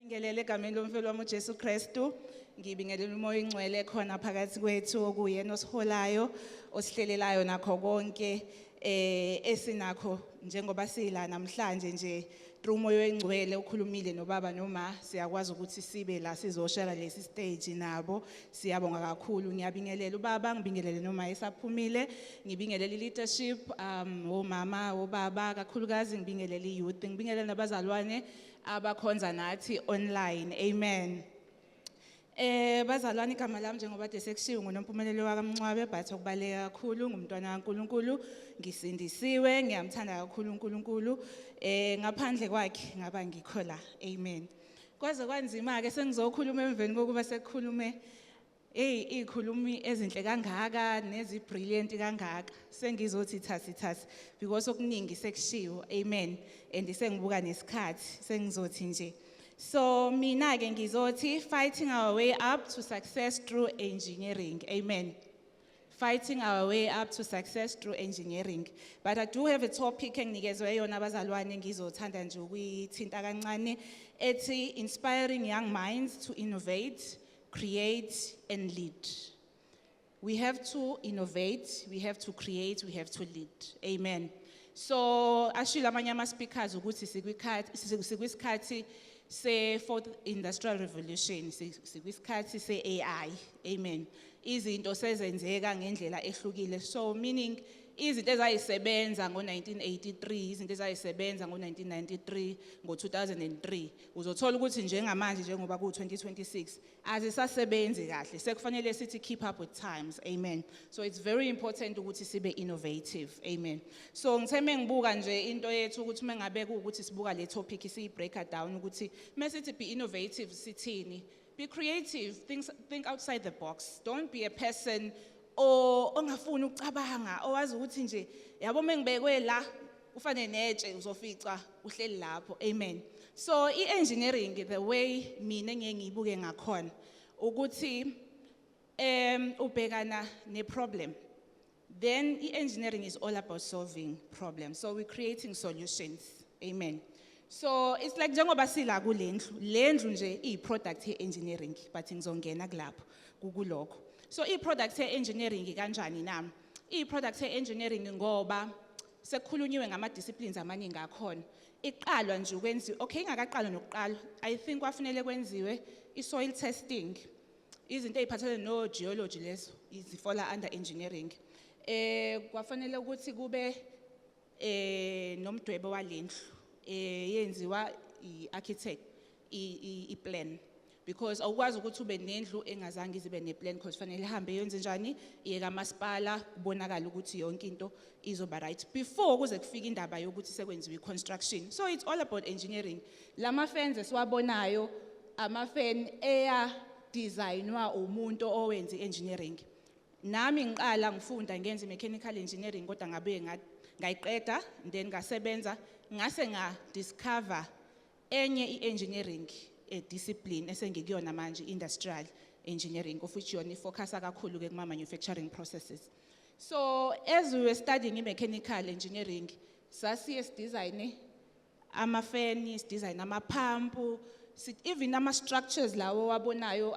Ngibingelele egameni lomfelo wami uJesu Kristu, ngibingelele umoya ingcwele khona phakathi kwethu okuyena osiholayo, osihlelelayo nakho konke esinakho njengoba sila namhlanje nje through umoya engcwele ukhulumile nobaba noma siyakwazi ukuthi sibe la sizoshare lesi stage nabo. Siyabonga kakhulu, ngiyabingelela ubaba, ngibingelele noma esaphumile, ngibingelele leadership omama obaba kakhulukazi, ngibingelele youth, ngibingelele nabazalwane abakhonza nathi online. Amen. Bazalwane igama lami njengoba desekushiwo nguNompumelelo wakaMncwabe, but okubaleka kakhulu ngumntwana kaNkulunkulu, ngisindisiwe, ngiyamthanda kakhulu uNkulunkulu. Ngaphandle kwakhe ngaba ngikho la. Amen. Kwaze kwanzima ke sengizokhuluma emveni kokuba sekukhulume izikhulumi ezinhle kangaka nezi brilliant kangaka. Sengizothi thasi because okuningi sekushiwo. Amen. And sengibuka nesikhathi sengizothi nje. So mina ke ngizothi fighting our way up to success through engineering. Amen. Fighting our way up to success through engineering. But I do have a topic enginikezwe yona abazalwane ngizothanda nje ukuyithinta kancane ethi inspiring young minds to innovate, create and lead. We have to innovate, we have to create, we have to lead. Amen. So ashilo amanye ama speakers ukuthi sikwisikhathi se-4th industrial revolution, sikwisikhathi se-AI. Amen. Izinto sezenzeka ngendlela ehlukile. So meaning izinto ezayisebenza ngo-1983, izinto ezayisebenza ngo-1993, ngo-2003, uzothola ukuthi njengamanje njengoba ku-2026 azisasebenzi kahle. Sekufanele sithi keep up with times. Amen. So it's very important ukuthi sibe innovative. Amen. So ngitheme ngibuka nje into yethu ukuthi mengabe ukuthi sibuka le topic siyi-break down ukuthi mesithi be innovative sithini. Be creative, think outside the box. Don't be a person ongafuni ukucabanga, owazi ukuthi nje yabo mengibekwe la ufane netshe uzofica uhleli lapho. Amen. So i-engineering, the way mina ngiyibuke ngakhona ukuthi ubhekana ne-problem. Then i-engineering is all about solving problems. So we're creating solutions. Amen. So it's like njengoba sila kulendlu nje i-product ye-engineering, but ngizongena kulapho kukulokho. So i-product ye-engineering kanjani na? I-product ye-engineering ngoba sekukhulunyiwe ngama-disciplines amaningi akhona. Iqalwa nje ukwenziwa, okay, ingakaqalwa nokuqala, I think kwafanele kwenziwe i-soil testing. Izinto eziphathelene no-geology lezo izifola under engineering. Kwafanele ukuthi kube nomdwebo walendlu. Yenziwa i-architect i-plan, because awukwazi ukuthi ube nendlu engazange izibe ne-plan because fanele ihambe yenze njani iye kamasipala kubonakala ukuthi yonke into izoba right before kuze kufike indaba yokuthi sekwenziwe i-construction. So it's all about engineering. Lama fence esiwabonayo ama-fan designwa umuntu owenza i-engineering. Nami ngiqala ngifunda ngenza i-mechanical engineering kodwa ngabuye ngayiqeda then ngasebenza ngase discover enye i-engineering discipline esengikuyona manje, industrial engineering, of which yona ifocusa kakhulu ke kuma manufacturing processes. So as we were studying i-mechanical engineering, sasiye design ama-fan, design ama-pump, even ama-structures lawo wabonayo,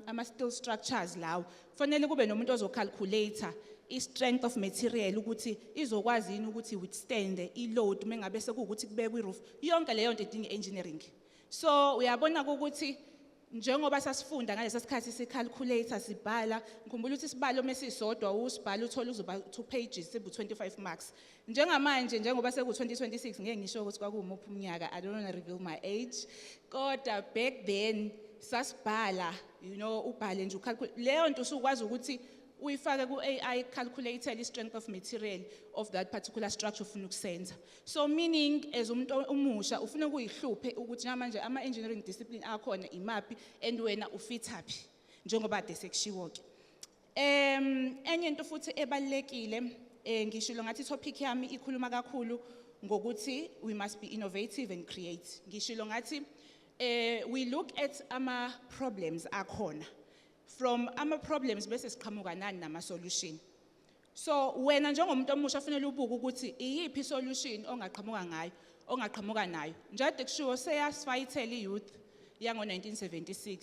ama-steel structures lawo fanele kube nomuntu ozocalculator i-strength of material ukuthi izokwazi yini ukuthi withstand i-load mengabe sekuwukuthi kubekwe i-roof. Yonke leyo nto idinga engineering. So uyabona ukuthi njengoba sasifunda ngalesa sikhathi si-calculator sibhala, ngikhumbula ukuthi isibalo mesisodwa usibhala uthola uzoba 2 pages sebu 25 marks. Njengamanje njengoba seku-2026 ngeke ngisho ukuthi kwakuwumuphi umnyaka, I don't want to reveal my age, kodwa back then sasibhala, you know, ubhale nje ucalculate leyo nto usukwazi ukuthi uyifake ku-AI calculator i-strength of material of that particular structure ufuna ukusenza. So meaning as umuntu umusha ufuna ukuyihluphe ukuthi manje ama-engineering discipline akhona imaphi and wena ufithaphi njengoba desekushiwo ke. Enye into futhi ebalekile ngishilo ngathi topic yami ikhuluma kakhulu ngokuthi we must be innovative and create. Ngishilo ngathi we look at ama problems akhona. From ama problems bese siqhamuka nani nama solution. So wena njengomuntu omusha ufanele ubuke ukuthi iyiphi solution ongaqhamuka nayo. Njalo kushiwo seyasifayithela i-youth yango 1976.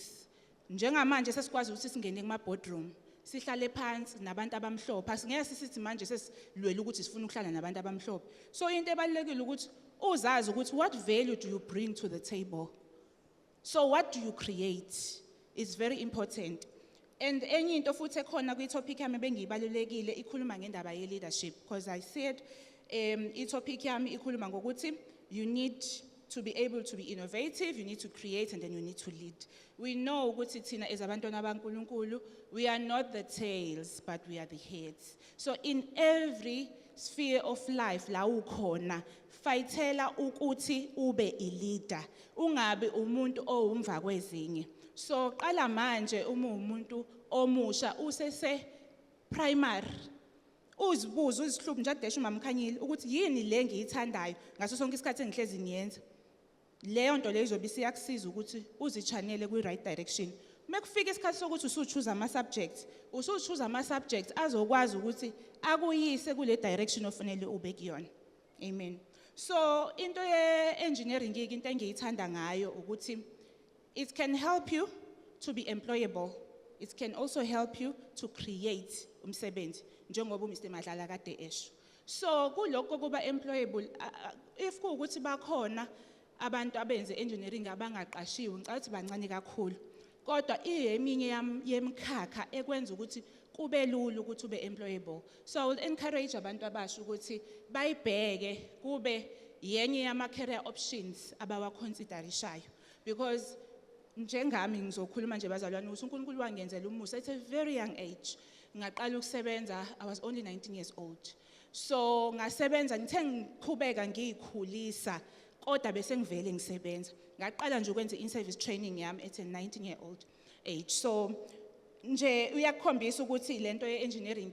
Njengamanje sesikwazi ukuthi singene kuma boardroom, sihlale phansi nabantu abamhlophe. Asingeke sisithi manje sesilwela ukuthi sifuna ukuhlala nabantu abamhlophe. So into ebalulekile ukuthi uzazi ukuthi what value do you bring to the table? So what do you create? It's very important. And enye into futhi ekhona kwi-topic yami bengiyibalulekile ikhuluma ngendaba ye-leadership, because I said i-topic yami ikhuluma ngokuthi you need to be able to be innovative, you need to create, and then you need to lead. We know ukuthi thina as abantwana baNkulunkulu, we are not the tails, but we are the heads. So in every sphere of life la ukhona, fightela ukuthi ube i-leader, ungabe umuntu owumva kwezinye. So qala manje uma umuntu omusha usese primary, uzibuza uzihluphe nje adeshe uMamkhanyile ukuthi yini le ngiyithandayo ngaso sonke isikhathi engihlezi ngiyenza. Leyo nto leyo izobe isiyakusiza ukuthi uzichanele kwi right direction. Mekufika isikhathi sokuthi usuchoose ama subjects, usuchoose ama subjects azokwazi ukuthi akuyise kule direction ofanele ube kuyona. Amen. So into ye engineering into engiyithanda ngayo ukuthi it can help you to be employable. It can also help you to create umsebenzi njengoba uMr Madlala kade esho. So kuloko kuba employable, if kuukuthi bakhona abantu abenze engineering abangaqashiwe ngicabanga ukuthi bancane kakhulu. Kodwa iyeminye yemkhakha ekwenza ukuthi kube lula ukuthi ube employable. So I will encourage abantu abasha ukuthi bayibheke kube yenye yama career options abawa considerishayo, because njengami ngizokhuluma nje bazalwane ukuthi uNkulunkulu wangenzela umusa at a very young age. Ngaqala ukusebenza, I was only 19 years old. So ngasebenza ngithe ngiqhubeka ngiyikhulisa kodwa bese ngivele ngisebenza. Ngaqala nje ukwenza in-service training yami at a 19-year-old age. So nje uyakukhombisa ukuthi lento ye-engineering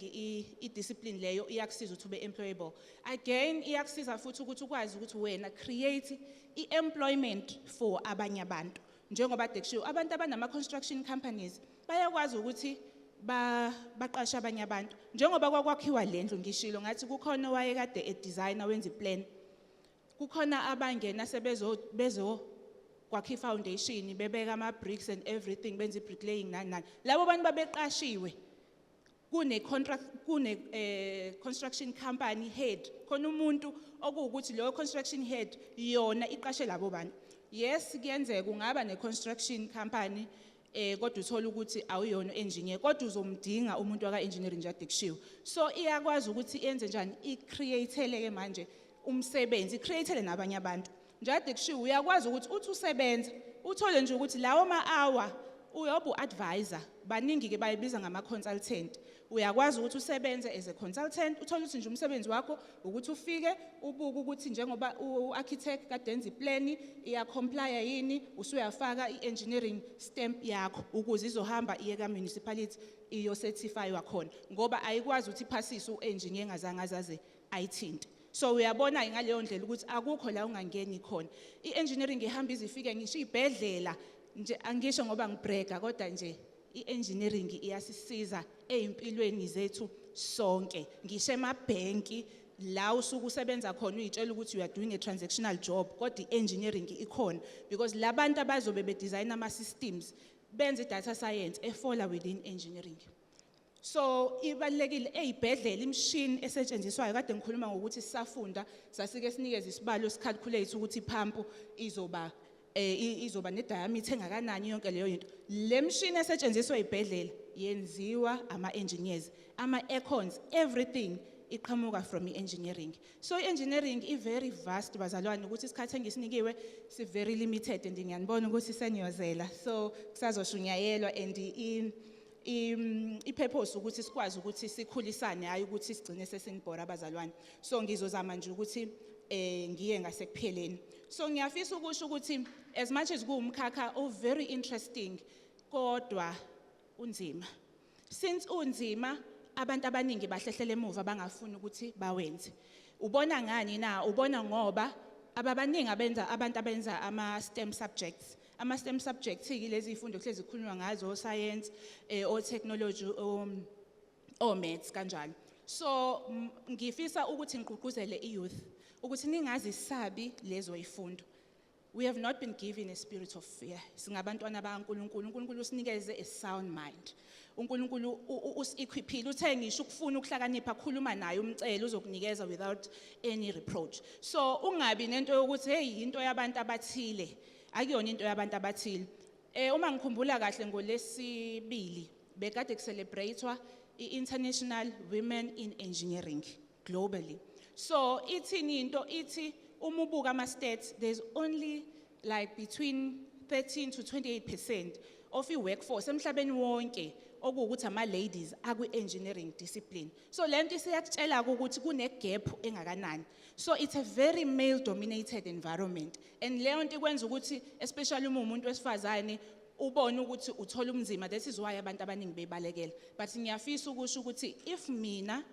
i-discipline leyo iyakusiza ukuthi ube employable. Again iyakusiza futhi ukuthi ukwazi ukuthi wena create i-employment for abanye abantu. Njengoba dekushiwo abantu abanama construction companies bayakwazi ukuthi baqashe abanye abantu. Njengoba kwakwakhiwa lendlu ngishilo ngathi kukhona wayekade e-designer wenza i-plan. Kukhona abangena sebezo kwakhi foundation bebeka ama bricks and everything benza bricklaying nani. Labo bantu babeqashiwe construction company head. Khona umuntu okuwukuthi lo construction head yona iqashe labo bantu. Yes, kuyenzeka kungaba ne-construction company kodwa uthola ukuthi awuyona engineer kodwa uzomdinga umuntu waka engineering nje adekushiwe. So iyakwazi ukuthi yenze njani i-createeleke manje umsebenzi, i-createele nabanye abantu. Nje adekushiwe uyakwazi ukuthi uthi usebenza uthole nje ukuthi lawo ma-hour uyobe u-advisor, baningi ke bayibiza ngama-consultant. Uyakwazi ukuthi usebenze as a consultant, uthole ukuthi nje umsebenzi wakho ukuthi ufike ubuke ukuthi njengoba u-architect kade enza i-plan iya-comply yini, usuyafaka i-engineering stamp yakho ukuze izohamba iye ka-municipality iyo-certify wakhona, ngoba ayikwazi ukuthi iphasise u-engineer engazange azaze ayithinte. So uyabona ngaleyo ndlela ukuthi akukho la ungangeni khona. I-engineering ihamba izifike ngisho ibhedlela nje, angisho ngoba ngibreka kodwa nje i-engineering iyasisiza ezimpilweni zethu sonke. Ngisho emabhenki la usuku usebenza khona uyitshela ukuthi you are doing a transactional job kodwa i-engineering ikhona, because labantu abazobe be-design ama-systems benza i-data science efola within engineering. So ibalulekile ezibhedlela imishini esetshenziswayo kade ngikhuluma ngokuthi sisafunda sasike sinikeze isibalo sicalculate ukuthi iphampu izoba ne-diameter engakanani yonke leyo yinto. Le mshini esetshenziswa ezibhedlela yenziwa ama-engineers, ama-econs, everything iqhamuka from i-engineering. So i-engineering i-very vast bazalwane ukuthi isikhathi engisinikiwe si-very limited and ngiyanibona ukuthi seniyozela. So kusazoshunyayelwa and i-purpose ukuthi sikwazi ukuthi sikhulisane hayi ukuthi sigcine sesinibhora abazalwane. So ngizozama nje ukuthi ngiye ngasekupheleni. So ngiyafisa ukusho ukuthi as much as kuwumkhakha very interesting kodwa unzima. Since unzima abantu abaningi bahlehlela emuva bangafuni ukuthi bawenze. Ubona ngani na? Ubona ngoba ababaningi abantu abenza ama-STEM subjects. Ama-STEM subjects lezi izifundo hlezi zikhulunywa ngazo, science, technology, maths kanjalo. So ngifisa ukuthi ngigqugquzele i-youth ukuthi ningazisabi lezo izifundo. we have not been given a spirit of fear. Singabantwana bakaNkulunkulu, uNkulunkulu usinikeze a sound mind. uNkulunkulu usi-equiphile, uthe ngisho ukufuna ukuhlakanipha khuluma naye umcele uzokunikeza without any reproach. So ungabi nento yokuthi hey into yabantu abathile, akuyona into yabantu abathile. Uma ngikhumbula kahle ngolesibili bekade kucelebratewa i-International Women in Engineering globally. So ithini into ithi uma ubuka ama-stats, there's only like between 13 to 28% of i-workforce emhlabeni wonke okuwukuthi ama-ladies akwi-engineering discipline. So lento isiyakutshela ukuthi kune-gap engakanani. So it's a very male-dominated environment. And leyo nto ikwenza ukuthi, especially uma umuntu wesifazane, ubone ukuthi uthola umzima, that is why abantu abaningi bebalekela. But ngiyafisa ukusho ukuthi if mina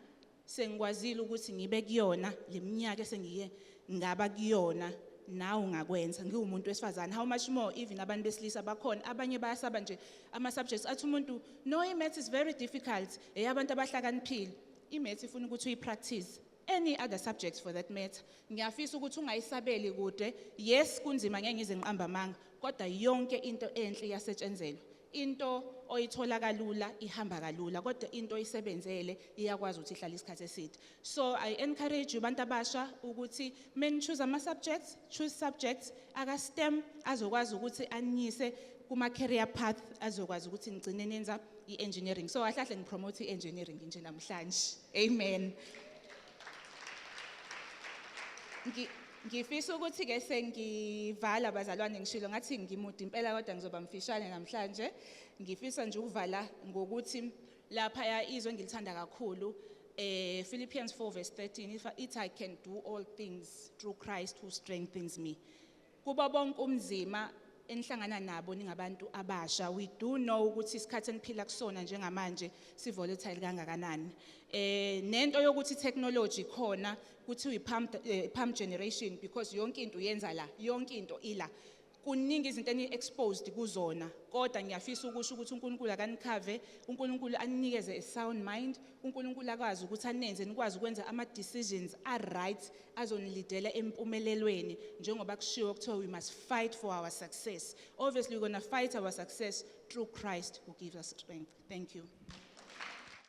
sengikwazile ukuthi ngibe kuyona leminyaka esengike ngaba kuyona, nawe ungakwenza ngiwumuntu wesifazane. How much more even abantu besilisa bakhona abanye bayasaba nje ama subjects athi umuntu no, i-maths is very difficult, eyabantu abahlakaniphile. I-maths ifuna ukuthi uyi-practice, any other subjects for that matter. Ngiyafisa ukuthi ungayisabeli kude, yes kunzima ngeke ngize ngiqamba amanga, kodwa yonke into enhle iyasetshenzelwa. Into oyithola kalula ihamba kalula, kodwa into oyisebenzele iyakwazi ukuthi ihlale isikhathi eside. So I encourage you bantu abasha ukuthi men choose ama subjects, choose subjects aka STEM azokwazi ukuthi anyise kuma career path, azokwazi ukuthi ngicine nenza i-engineering. So ahlahle ngipromote i-engineering nje namhlanje. Amen. Ngifisa ukuthi ke sengivala bazalwane ngishilo ngathi ngimude impela kodwa ngizoba mfishane namhlanje. Ngifisa nje ukuvala ngokuthi lapha ya izwe ngilithanda kakhulu. Philippians 4:13 if I can do all things through Christ who strengthens me. Kuba bonke umzima enihlangana nabo ningabantu abasha, we do know ukuthi isikhathi eniphila kusona njengamanje si volatile kangakanani. Nento yokuthi technology khona kuthi pump generation because yonke into yenza la, yonke into ila. Kuningi izinto eni-exposed kuzona, kodwa ngiyafisa ukusho ukuthi uNkulunkulu akanikhave, uNkulunkulu anikeze a sound mind, uNkulunkulu akwazi ukuthi anenze nikwazi ukwenza ama-decisions are-right azonilidela empumelelweni njengoba kushiwo kuthiwa we must fight for our success. Obviously we're going to fight our success through Christ who gives us strength. Thank you.